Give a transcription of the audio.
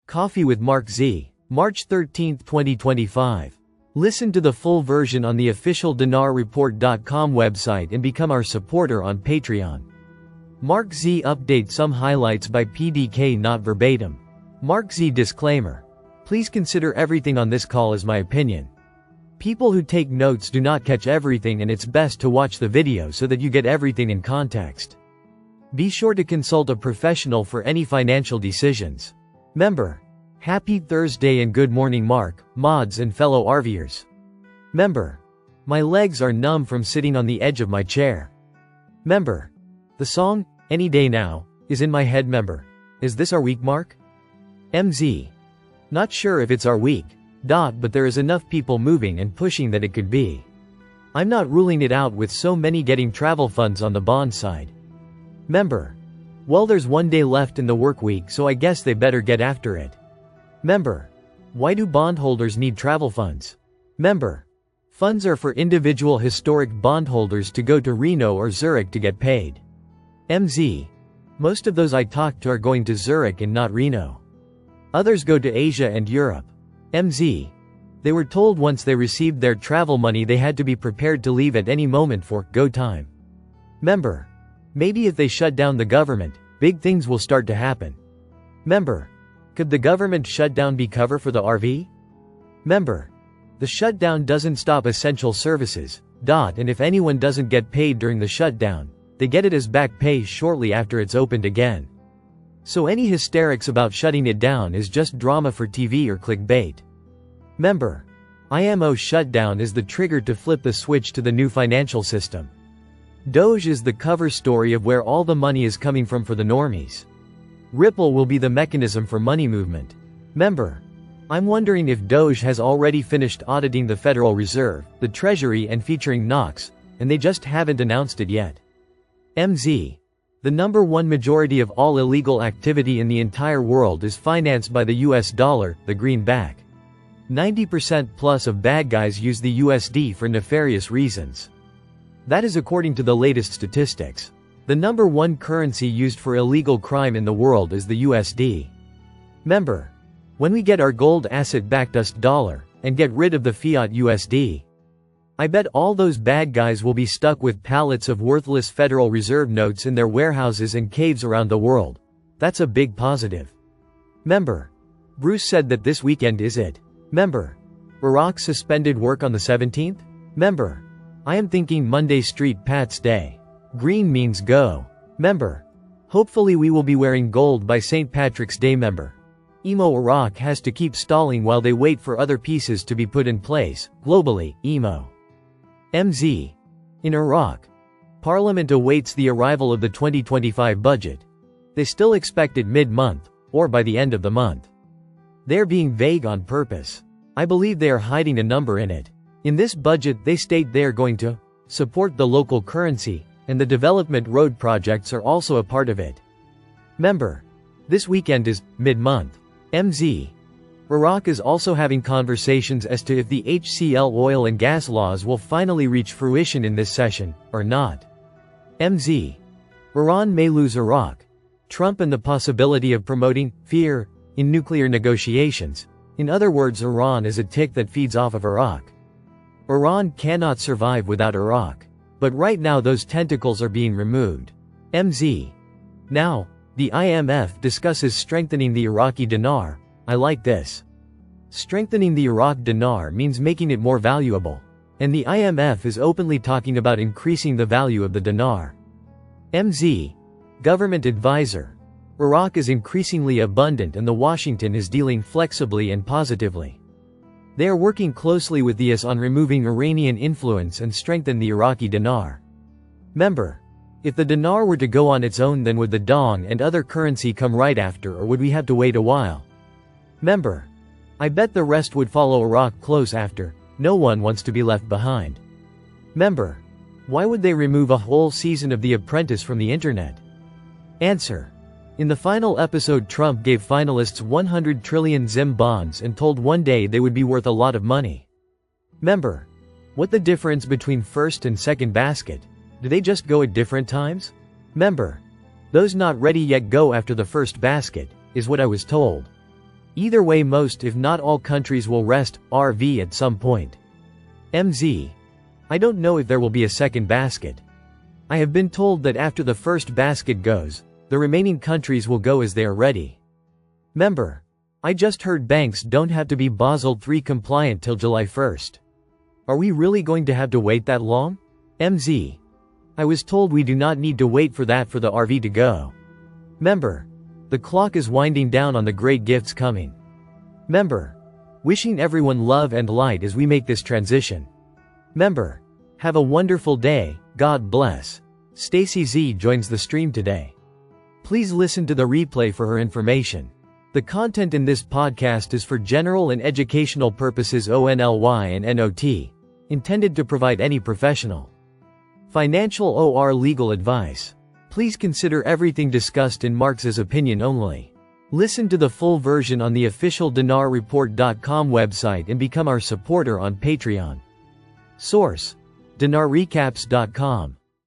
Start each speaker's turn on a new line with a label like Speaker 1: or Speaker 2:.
Speaker 1: Coffee with MarkZ, March 13, 2025. Listen to the full version on the official dinarreport.com website and become our supporter on Patreon. MarkZ update some highlights by PDK, not verbatim. MarkZ disclaimer. Please consider everything on this call as my opinion. People who take notes do not catch everything, and it's best to watch the video so that you get everything in context. Be sure to consult a professional for any financial decisions. Member. Happy Thursday and good morning Mark, mods and fellow RVers. Member. My legs are numb from sitting on the edge of my chair. Member. The song, Any Day Now, is in my head. Member. Is this our week, Mark? MZ. Not sure if it's our week, but there is enough people moving and pushing that it could be. I'm not ruling it out with so many getting travel funds on the bond side. Member. Well, there's one day left in the work week, so I guess they better get after it. Member. Why do bondholders need travel funds? Member. Funds are for individual historic bondholders to go to Reno or Zurich to get paid. MZ. Most of those I talked to are going to Zurich and not Reno. Others go to Asia and Europe. MZ. They were told once they received their travel money they had to be prepared to leave at any moment for go time. Member. Maybe if they shut down the government, big things will start to happen. Member. Could the government shutdown be cover for the RV? Member. The shutdown doesn't stop essential services, and if anyone doesn't get paid during the shutdown, they get it as back pay shortly after it's opened again. So any hysterics about shutting it down is just drama for TV or clickbait. Member. IMO shutdown is the trigger to flip the switch to the new financial system. Doge is the cover story of where all the money is coming from for the normies. Ripple will be the mechanism for money movement. Member. I'm wondering if Doge has already finished auditing the Federal Reserve, the Treasury, and featuring Knox, and they just haven't announced it yet. MZ. The number one majority of all illegal activity in the entire world is financed by the US dollar, the greenback. 90% plus of bad guys use the USD for nefarious reasons. That is according to the latest statistics. The number one currency used for illegal crime in the world is the USD. Member. When we get our gold asset-backed US dollar, and get rid of the fiat USD, I bet all those bad guys will be stuck with pallets of worthless Federal Reserve notes in their warehouses and caves around the world. That's a big positive. Member. Bruce said that this weekend is it. Member. Iraq suspended work on the 17th? Member. I am thinking Monday Street Pat's Day. Green means go. Member. Hopefully we will be wearing gold by St. Patrick's Day. Member. Emo Iraq has to keep stalling while they wait for other pieces to be put in place. Globally, emo. MZ. In Iraq. Parliament awaits the arrival of the 2025 budget. They still expect it mid-month, or by the end of the month. They are being vague on purpose. I believe they are hiding a number in it. In this budget they state they are going to support the local currency, and the development road projects are also a part of it. Member. This weekend is mid-month. MZ. Iraq is also having conversations as to if the HCL oil and gas laws will finally reach fruition in this session, or not. MZ. Iran may lose Iraq. Trump and the possibility of promoting fear in nuclear negotiations. In other words, Iran is a tick that feeds off of Iraq. Iran cannot survive without Iraq. But right now those tentacles are being removed. MZ. Now, the IMF discusses strengthening the Iraqi dinar. I like this. Strengthening the Iraq dinar means making it more valuable. And the IMF is openly talking about increasing the value of the dinar. MZ. Government advisor. Iraq is increasingly abundant and the Washington is dealing flexibly and positively. They are working closely with the US on removing Iranian influence and strengthen the Iraqi dinar. Member. If the dinar were to go on its own, then would the dong and other currency come right after, or would we have to wait a while? Member. I bet the rest would follow Iraq close after. No one wants to be left behind. Member. Why would they remove a whole season of The Apprentice from the internet? Answer. In the final episode, Trump gave finalists 100 trillion ZIM bonds and told one day they would be worth a lot of money. Member. What the difference between first and second basket? Do they just go at different times? Member. Those not ready yet go after the first basket, is what I was told. Either way, most if not all countries will rest RV at some point. MZ. I don't know if there will be a second basket. I have been told that after the first basket goes, the remaining countries will go as they are ready. Member. I just heard banks don't have to be Basel III compliant till July 1st. Are we really going to have to wait that long? MZ. I was told we do not need to wait for that for the RV to go. Member. The clock is winding down on the great gifts coming. Member. Wishing everyone love and light as we make this transition. Member. Have a wonderful day, God bless. Stacy Z joins the stream today. Please listen to the replay for her information. The content in this podcast is for general and educational purposes only and not intended to provide any professional, financial or legal advice. Please consider everything discussed in MarkZ's opinion only. Listen to the full version on the official dinarreport.com website and become our supporter on Patreon. Source: dinarrecaps.com